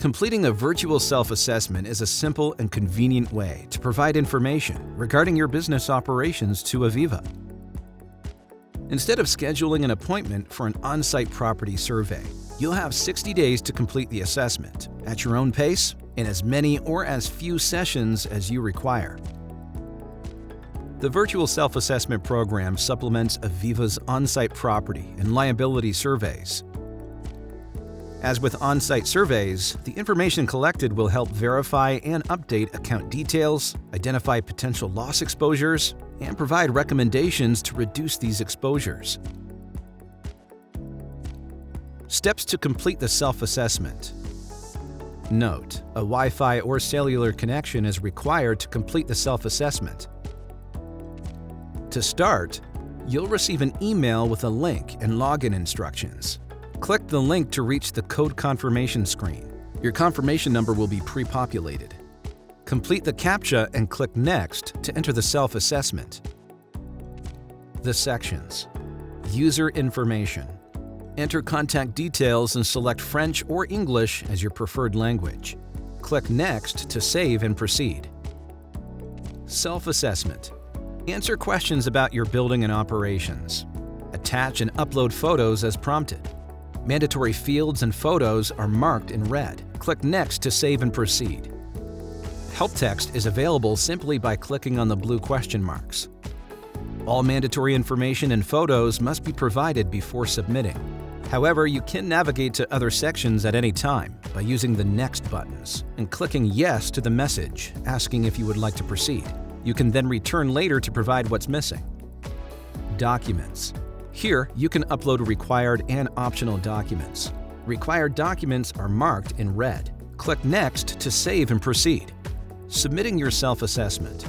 Completing a virtual self-assessment is a simple and convenient way to provide information regarding your business operations to Aviva. Instead of scheduling an appointment for an on-site property survey, you'll have 60 days to complete the assessment at your own pace in as many or as few sessions as you require. The virtual self-assessment program supplements Aviva's on-site property and liability surveys. As with on-site surveys, the information collected will help verify and update account details, identify potential loss exposures, and provide recommendations to reduce these exposures. Steps to complete the self-assessment. Note: a Wi-Fi or cellular connection is required to complete the self-assessment. To start, you'll receive an email with a link and login instructions. Click the link to reach the code confirmation screen. Your confirmation number will be pre-populated. Complete the CAPTCHA and click Next to enter the self-assessment. The sections. User information. Enter contact details and select French or English as your preferred language. Click Next to save and proceed. Self-assessment. Answer questions about your building and operations. Attach and upload photos as prompted. Mandatory fields and photos are marked in red. Click Next to save and proceed. Help text is available simply by clicking on the blue question marks. All mandatory information and photos must be provided before submitting. However, you can navigate to other sections at any time by using the Next buttons and clicking Yes to the message asking if you would like to proceed. You can then return later to provide what's missing. Documents. Here, you can upload required and optional documents. Required documents are marked in red. Click Next to save and proceed. Submitting your self-assessment.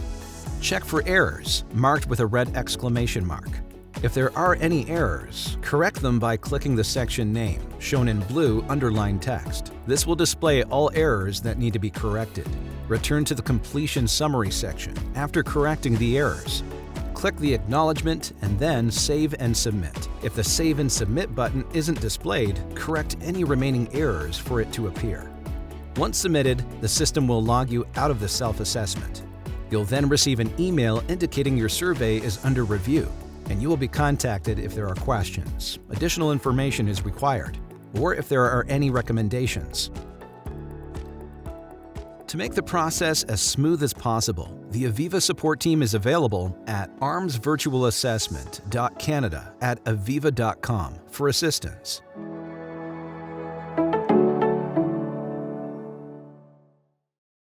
Check for errors, marked with a red exclamation mark. If there are any errors, correct them by clicking the section name, shown in blue underlined text. This will display all errors that need to be corrected. Return to the completion summary section after correcting the errors. Click the acknowledgement and then Save and Submit. If the Save and Submit button isn't displayed, correct any remaining errors for it to appear. Once submitted, the system will log you out of the self-assessment. You'll then receive an email indicating your survey is under review, and you will be contacted if there are questions, additional information is required, or if there are any recommendations. To make the process as smooth as possible, the Aviva support team is available at armsvirtualassessment.canada@aviva.com for assistance.